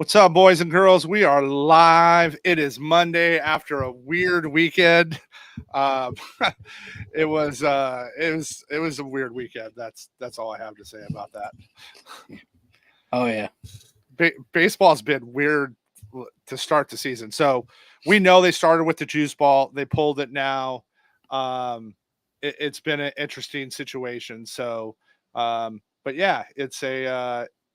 What's up, boys and girls? We are live. It is Monday after a weird weekend. Um, it was a weird weekend. That's all I have to say about that. Oh yeah. Baseball's been weird to start the season. So we know they started with the juice ball. They pulled it now. It's been an interesting situation. But yeah, it's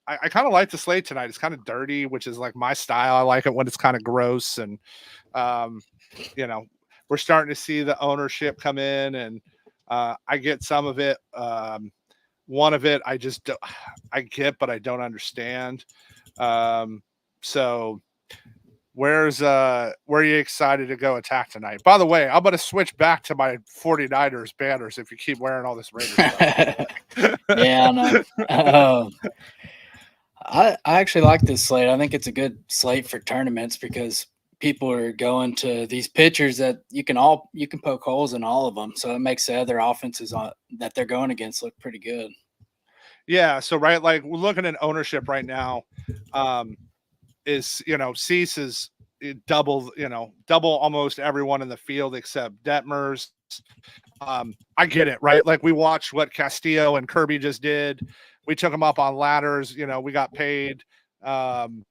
I kind of like the slate tonight. It's kind of dirty, which is like my style. I like it when it's kind of gross and um, you know, we're starting to see the ownership come in, and I get some of it. One of it I just don't, I get, but I don't understand. Um, so where are you excited to go attack tonight? By the way, I'm gonna switch back to my 49ers banners if you keep wearing all this Raiders stuff. Yeah, I know. I actually like this slate. I think it's a good slate for tournaments because people are going to these pitchers that you can poke holes in all of them. So it makes the other offenses that they're going against look pretty good. Yeah, so right, like we're looking at ownership right now. Um, is Cease is double almost everyone in the field except Detmers. I get it, right? Like we watched what Castillo and Kirby just did. We took them up on ladders. We got paid. Um,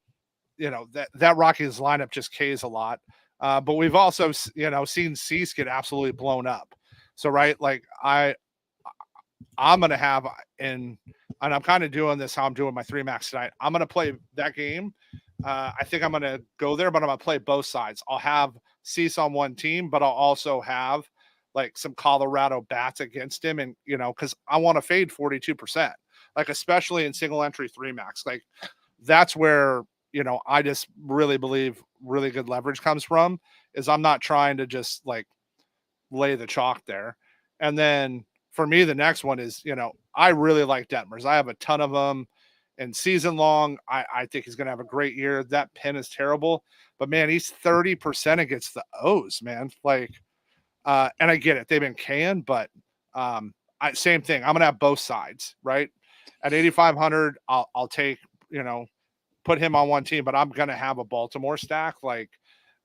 that Rockies lineup just K's a lot. But we've also seen Cease get absolutely blown up. So right, like I'm gonna have and I'm kind of doing this how I'm doing my three max tonight. I'm gonna play that game. I think I'm gonna go there, but I'm gonna play both sides. I'll have Cease on one team, but I'll also have like some Colorado bats against him, and because I want to fade 42%, like especially in single entry three max. Like that's where I just really believe really good leverage comes from. Is I'm not trying to just like lay the chalk there, and then for me, the next one is, I really like Detmers. I have a ton of them. And season long, I think he's going to have a great year. That pin is terrible. But, man, he's 30% against the O's, man. Like, and I get it. They've been canned, but same thing. I'm going to have both sides, right? At 8,500, I'll take, put him on one team, but I'm going to have a Baltimore stack. Like,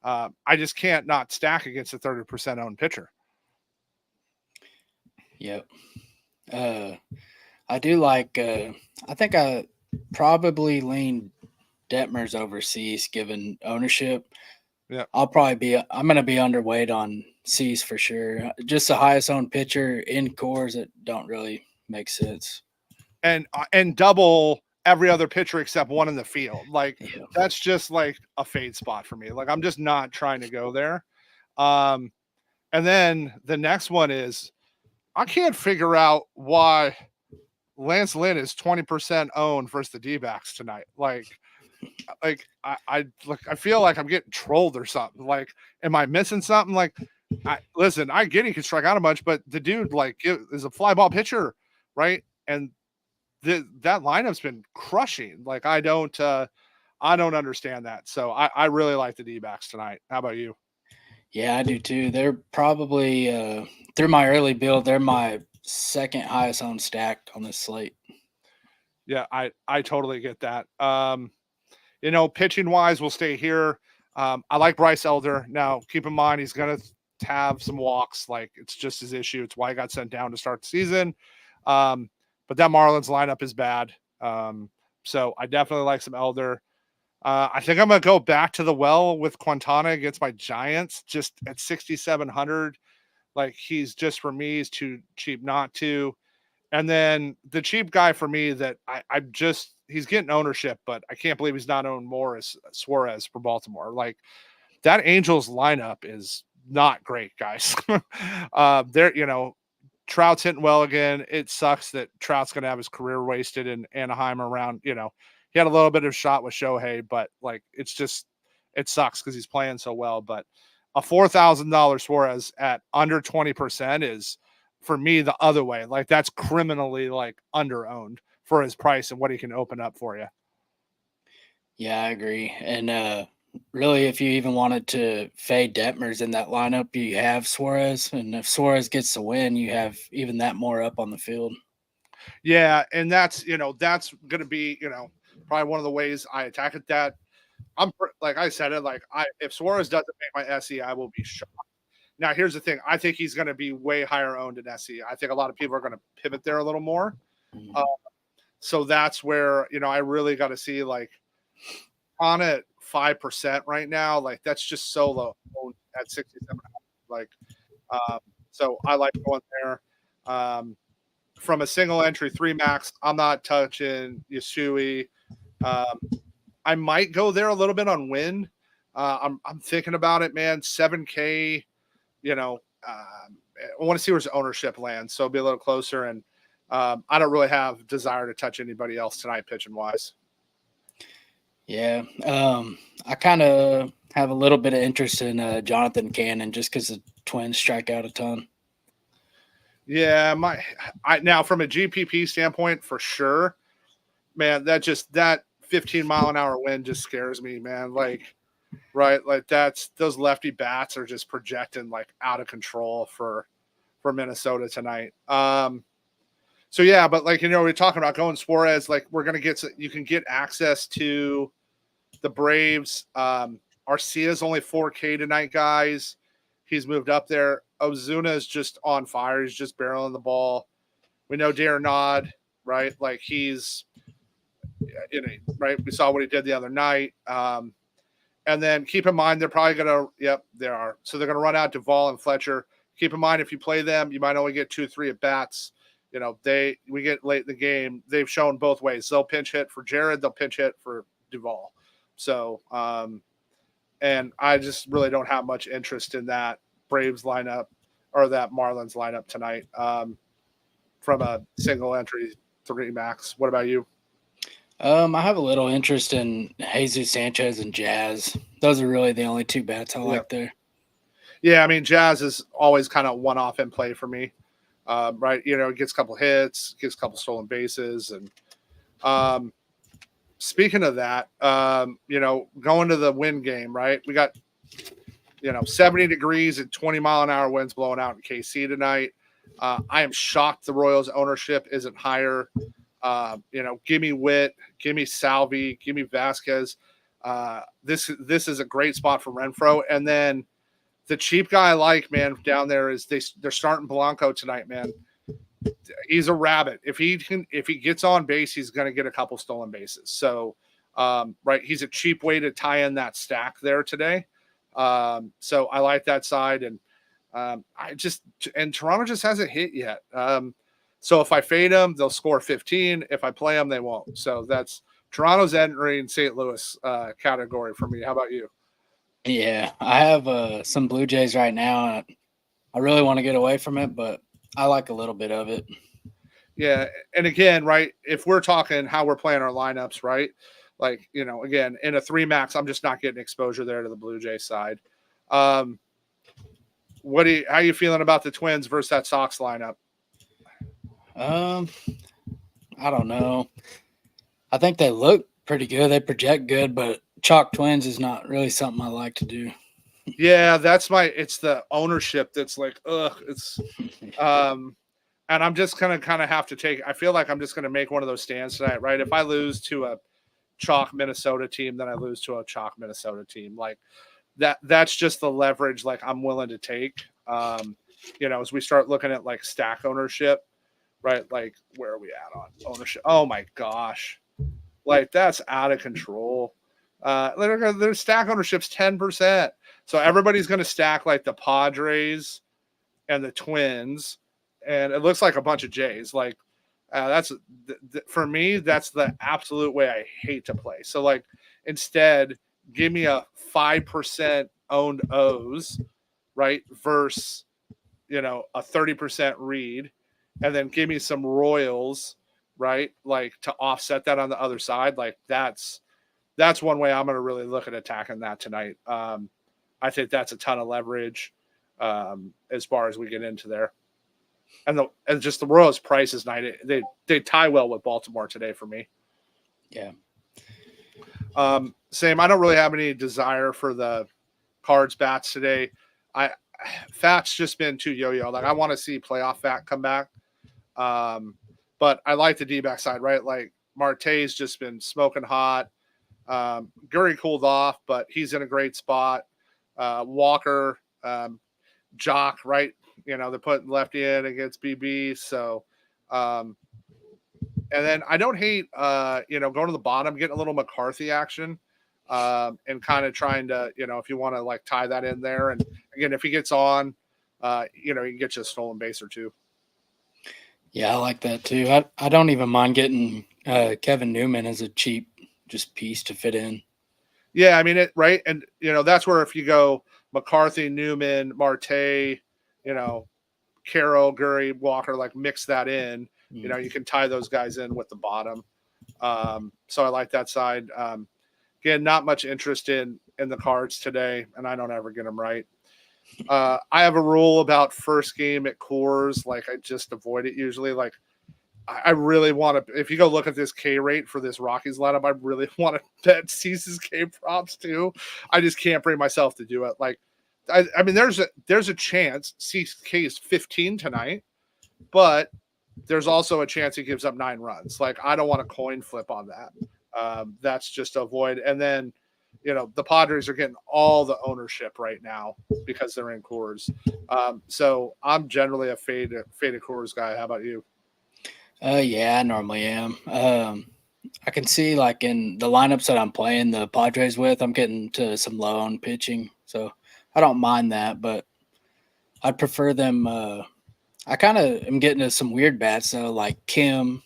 I just can't not stack against a 30% owned pitcher. Yep. I do like. I think I probably lean Detmers overseas given ownership. Yeah. I'm going to be underweight on Cease for sure. Just the highest owned pitcher in cores that don't really make sense. And double every other pitcher except one in the field. Like Yeah. that's just like a fade spot for me. Like I'm just not trying to go there. And then the next one is I can't figure out why Lance Lynn is 20% owned versus the D-backs tonight. Like I feel like I'm getting trolled or something. Like, am I missing something? Like, listen, I get he can strike out a bunch, but the dude like is a fly ball pitcher, right? And that lineup's been crushing. Like, I don't understand that. So I really like the D-backs tonight. How about you? Yeah, I do too. They're probably through my early build, they're my second highest owned stack on this slate. Yeah, I totally get that. Pitching wise, we'll stay here. I like Bryce Elder. Now, keep in mind he's gonna have some walks. Like it's just his issue. It's why he got sent down to start the season. But that Marlins lineup is bad. So I definitely like some Elder. I think I'm gonna go back to the well with Quintana against my Giants, just at 6,700. Like he's just for me, he's too cheap not to. And then the cheap guy for me that he's getting ownership, but I can't believe he's not owned more as Suarez for Baltimore. Like that Angels lineup is not great, guys. Trout's hitting well again. It sucks that Trout's going to have his career wasted in Anaheim around, he had a little bit of shot with Shohei, but like, it sucks because he's playing so well. But a $4,000 Suarez at under 20% is for me the other way. Like that's criminally like under owned for his price and what he can open up for you. Yeah, I agree. And really, if you even wanted to fade Detmers in that lineup, you have Suarez. And if Suarez gets the win, you have even that more up on the field. Yeah. And that's going to be, probably one of the ways I attack at that. like I said it, like if Suarez doesn't make my SE, I will be shocked. Now, here's the thing. I think he's going to be way higher owned in SE. I think a lot of people are going to pivot there a little more. Mhm. So that's where, I really got to see like on at 5% right now. Like that's just so low at 67. Like, so I like going there. From a single entry 3 max, I'm not touching Yasui. I might go there a little bit on win. I'm thinking about it, man. 7K, I want to see where his ownership lands, so it'll be a little closer. And I don't really have desire to touch anybody else tonight, pitching wise. Yeah, I kind of have a little bit of interest in Jonathan Cannon just because the Twins strike out a ton. Yeah, now from a GPP standpoint, for sure, man. That 15-mile-an-hour wind just scares me, man. Like, right, like those lefty bats are just projecting like out of control for Minnesota tonight. So yeah, but like we're talking about going Suarez. Like you can get access to the Braves. Arcia's only 4K tonight, guys. He's moved up there. Ozuna is just on fire. He's just barreling the ball. We know Darnod, right? Like he's, right. We saw what he did the other night. And then keep in mind, they're probably going to, yep, they are. So they're going to run out Duvall and Fletcher. Keep in mind, if you play them, you might only get 2-3 at bats. We get late in the game. They've shown both ways. They'll pinch hit for Jared. They'll pinch hit for Duvall. So, and I just really don't have much interest in that Braves lineup or that Marlins lineup tonight from a single entry 3 max. What about you? I have a little interest in Jesus Sanchez and Jazz. Those are really the only 2 bats I like there. Yeah, I mean, Jazz is always kind of one-off in play for me, right? Gets a couple hits, gets a couple stolen bases. And speaking of that, going to the wind game, right? We got, 70 degrees and 20-mile-an-hour winds blowing out in KC tonight. I am shocked the Royals ownership isn't higher. Give me Witt, give me Salvi, give me Vasquez. This is a great spot for Renfroe. And then the cheap guy I like, man, down there is they're starting Blanco tonight, man. He's a rabbit. If he gets on base, he's going to get a couple stolen bases. So, right, he's a cheap way to tie in that stack there today. So I like that side, and Toronto just hasn't hit yet. So if I fade them, they'll score 15. If I play them, they won't. So that's Toronto's entering St. Louis category for me. How about you? Yeah, I have some Blue Jays right now. I really want to get away from it, but I like a little bit of it. Yeah, and again, right, if we're talking how we're playing our lineups, right, like, again, in a 3 max, I'm just not getting exposure there to the Blue Jay side. How are you feeling about the Twins versus that Sox lineup? I don't know. I think they look pretty good. They project good, but chalk Twins is not really something I like to do. Yeah, it's the ownership that's like, it's, and I'm just going to kind of have to I feel like I'm just going to make one of those stands tonight, right? If I lose to a chalk Minnesota team, then I lose to a chalk Minnesota team. Like that's just the leverage, like I'm willing to take, as we start looking at like stack ownership, right? Like where are we at on ownership? Oh my gosh. Like that's out of control. Their stack ownership's 10%. So everybody's going to stack like the Padres and the Twins, and it looks like a bunch of Jays. Like that's for me, that's the absolute way I hate to play. So like instead, give me a 5% owned O's, right? Versus, a 30% read, and then give me some Royals, right? Like to offset that on the other side. Like that's one way I'm going to really look at attacking that tonight. I think that's a ton of leverage as far as we get into there. And just the Royals prices night, they tie well with Baltimore today for me. Yeah. Same. I don't really have any desire for the Cards bats today. Fat's just been too yo-yo. Like I want to see playoff Fat come back. But I like the D-back side, right? Like Marte's just been smoking hot. Gurry cooled off, but he's in a great spot. Walker, Jock, right? They're putting lefty in against BB. So, um, and then I don't hate, going to the bottom, getting a little McCarthy action, and kind of trying to, if you want to like tie that in there. And again, if he gets on, you can get you a stolen base or two. Yeah, I like that too. I don't even mind getting Kevin Newman as a cheap just piece to fit in. Yeah, I mean it, right? And that's where if you go McCarthy, Newman, Marte, Carroll, Gurry, Walker, like mix that in. You can tie those guys in with the bottom. So I like that side. Again, not much interest in the cards today, and I don't ever get them right. I have a rule about first game at Coors. Like I just avoid it usually. Like I really want to. If you go look at this K rate for this Rockies lineup, I really want to bet Cease's K props too. I just can't bring myself to do it. Like, I mean, there's a chance Cease K is 15 tonight, but there's also a chance he gives up 9 runs. Like, I don't want to coin flip on that. That's just to avoid. And then, the Padres are getting all the ownership right now because they're in Coors. So I'm generally a fade of Coors guy. How about you? Yeah, I normally am. I can see like in the lineups that I'm playing the Padres with, I'm getting to some low on pitching, so I don't mind that. But I'd prefer them. I kind of am getting to some weird bats though, like Kim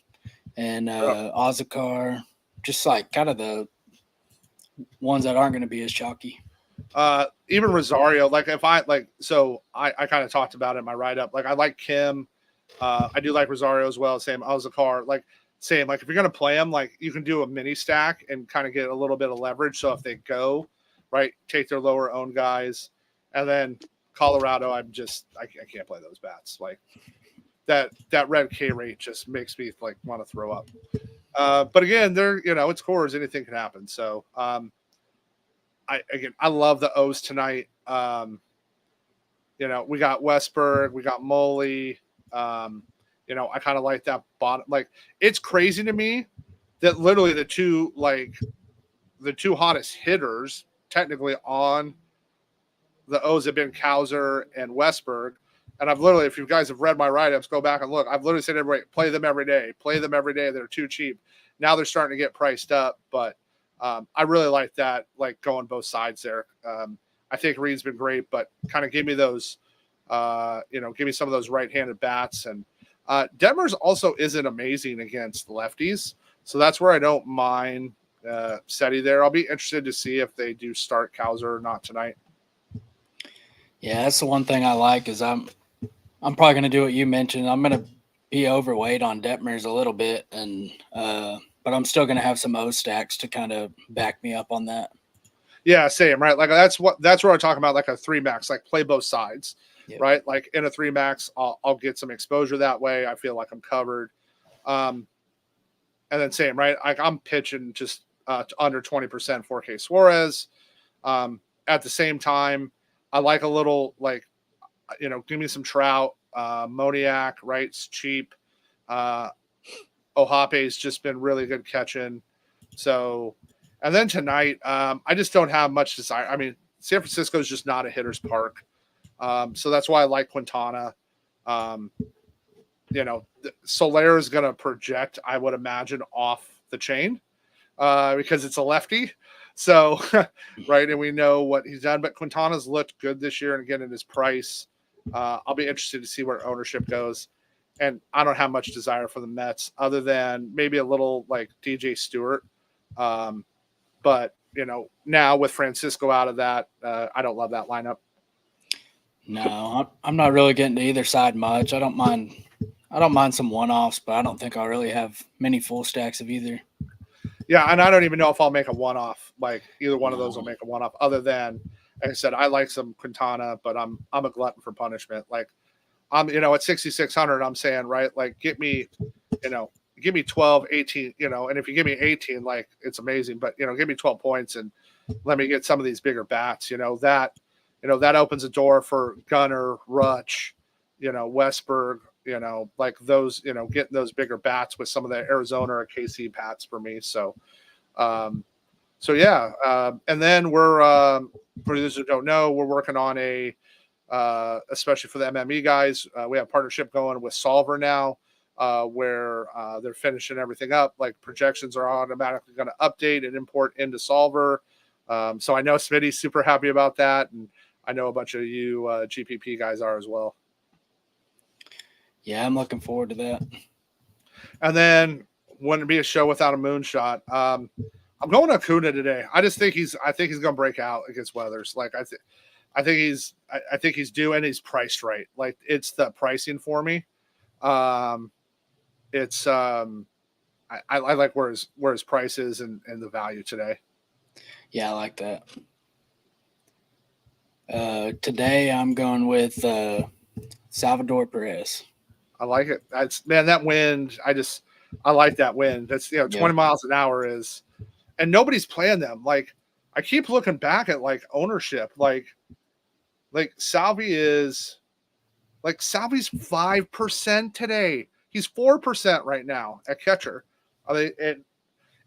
and Ozakar, just like kind of the ones that aren't going to be as chalky. Even Rosario, like if I like, so I kind of talked about it in my write up. Like I like Kim. I do like Rosario as well. Same Ozakar, like same. Like if you're gonna play them, like you can do a mini stack and kind of get a little bit of leverage. So if they go right, take their lower owned guys, and then Colorado, I can't play those bats. Like that red K rate just makes me like want to throw up. But again, they're it's Coors, anything can happen. So I love the O's tonight. We got Westberg, we got Moley. I kind of like that bottom. Like it's crazy to me that literally the two hottest hitters technically on the O's have been Kauser and Westberg. And I've literally, if you guys have read my write-ups, go back and look. I've literally said everybody play them every day. Play them every day. They're too cheap. Now they're starting to get priced up, but I really like that, like going both sides there. I think Reed's been great, but kind of give me those, give me some of those right-handed bats. And Detmers also isn't amazing against lefties, so that's where I don't mind Seti there. I'll be interested to see if they do start Kauser or not tonight. Yeah, that's the one thing I like is I'm probably going to do what you mentioned. I'm going to be overweight on Detmers a little bit, and but I'm still going to have some O stacks to kind of back me up on that. Yeah, same, right? Like that's where I'm talking about, like a 3 max, like play both sides, yep. Right? Like in a 3 max, I'll get some exposure that way. I feel like I'm covered. And then same, right? Like I'm pitching just under 20% 4K Suarez. At the same time, I like a little like, give me some Trout, Moniak, right? It's cheap. Ohape's just been really good catching. So, and then tonight, I just don't have much desire. I mean, San Francisco is just not a hitter's park. So that's why I like Quintana. Soler is going to project, I would imagine, off the chain because it's a lefty. So, right. And we know what he's done, but Quintana's looked good this year. And again, in his price, I'll be interested to see where ownership goes. And I don't have much desire for the Mets other than maybe a little like DJ Stewart. But, now with Francisco out of that, I don't love that lineup. No, I'm not really getting to either side much. I don't mind some one-offs, but I don't think I'll really have many full stacks of either. Yeah, and I don't even know if I'll make a one-off. Like either one of those will make a one-off. Other than, like I said, I like some Quintana, but I'm a glutton for punishment. Like I'm, at 6,600, I'm saying, right, like give me 12, 18, and if you give me 18, like it's amazing. But give me 12 points and let me get some of these bigger bats. That opens a door for Gunnar, Rutsch, Westberg. Like those, getting those bigger bats with some of the Arizona or KC bats for me. So So yeah, and then we're for those who don't know, we're working on a especially for the MME guys, we have a partnership going with Solver now, where they're finishing everything up. Like projections are automatically going to update and import into Solver. So I know Smitty's super happy about that, and I know a bunch of you GPP guys are as well. Yeah, I'm looking forward to that. And then wouldn't be a show without a moonshot. I'm going to Acuna today. I think he's going to break out against Weathers. Like I think he's due, and he's priced right. Like it's the pricing for me. It's I like where his price is and the value today. Yeah, I like that. Today I'm going with Salvador Perez. I like it. That wind. I like that wind. That's 20 miles an hour is, and nobody's playing them. Like I keep looking back at like ownership. Like Salvi's 5% today. He's 4% right now at catcher. And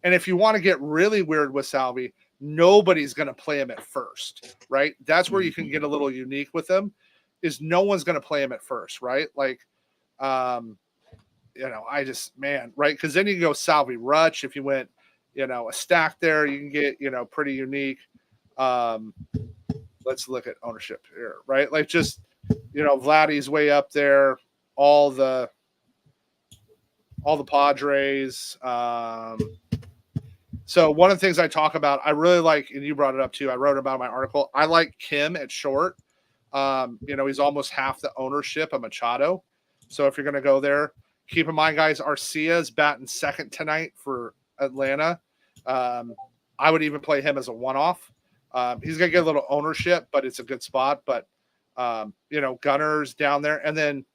if you want to get really weird with Salvi, nobody's going to play him at first, right? That's where you can get a little unique with him. Is no one's going to play him at first, right? Like, right? Because then you can go Salvi Rutch if you went, a stack there. You can get pretty unique. Let's look at ownership here, right? Like just Vladdy's way up there. All the Padres. So one of the things I talk about, I really like, and you brought it up too. I wrote about my article. I like Kim at short. He's almost half the ownership of Machado. So if you're going to go there, keep in mind, guys, Arcia's batting second tonight for Atlanta. I would even play him as a one-off. He's going to get a little ownership, but it's a good spot. But, Gunner's down there. And then,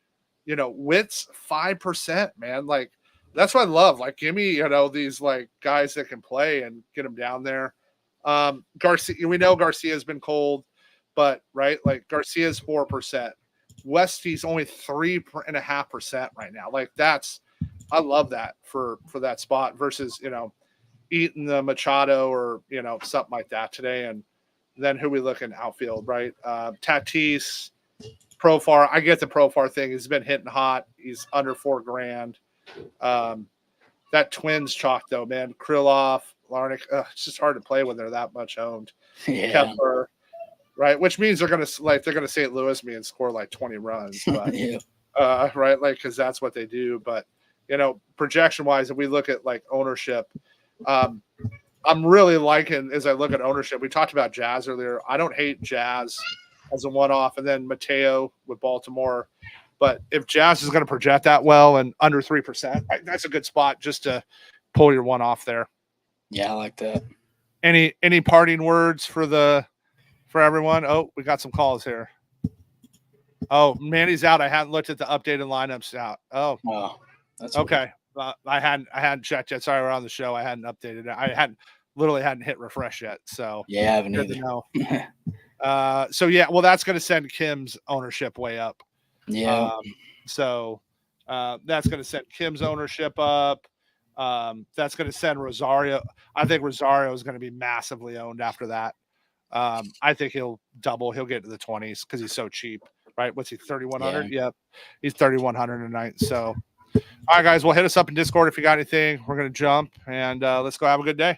Witt's 5%, man. Like, that's what I love. Like, give me, these, like, guys that can play and get them down there. Garcia, we know Garcia's been cold, but, right, like, Garcia's 4%. Westy's only 3.5% right now. Like, I love that for that spot versus, eating the Machado or, something like that today. And then who we looking outfield, right? Tatis, Profar. I get the Profar thing. He's been hitting hot. He's under $4,000. That Twins chalk though, man. Krylov, Larnick. It's just hard to play when they're that much owned. Yeah. Kepler, right? Which means they're gonna St. Louis me and score like 20 runs, but Yeah. Right, like because that's what they do. But projection wise, if we look at like ownership, I'm really liking as I look at ownership. We talked about Jazz earlier. I don't hate Jazz as a one-off, and then Mateo with Baltimore. But if Jazz is going to project that well and under 3%, that's a good spot just to pull your one-off there. Yeah, I like that. Any parting words for everyone? Oh, we got some calls here. Oh, Manny's out. I hadn't looked at the updated lineups out. Oh, that's okay. I hadn't checked yet. Sorry, we're on the show. I hadn't updated it. I hadn't hit refresh yet. So yeah, I haven't either. So yeah, well, that's going to send Kim's ownership way up. Yeah. So that's going to send Kim's ownership up. That's going to send Rosario. I think Rosario is going to be massively owned after that. I think he'll double. He'll get to the 20s because he's so cheap, right? What's he, 3,100? Yeah. Yep. He's 3,100 tonight. So, all right, guys, well, hit us up in Discord if you got anything. We're going to jump and let's go have a good day.